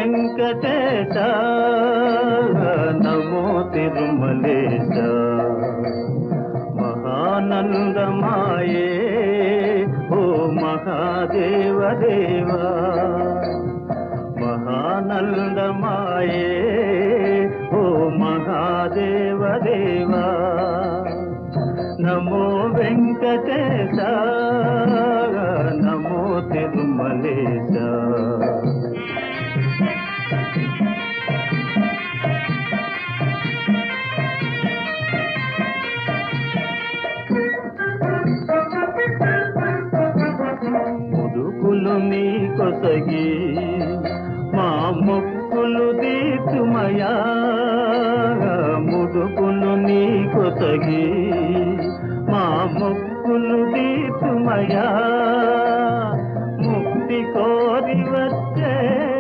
వెంకటేశ నమో తిరుమలేశ మహానందమాయే ఓ మహాదేవ దేవా మహానందమాయే ఓ మహాదేవ దేవా నమో వెంకటేశ నమో తిరుమలేశ ముదుకులు నీ కొసగి మా మొక్కులు తీర్చుమయా ముదుకులు నీ కొసగి మా మొక్కులు తీర్చుమయా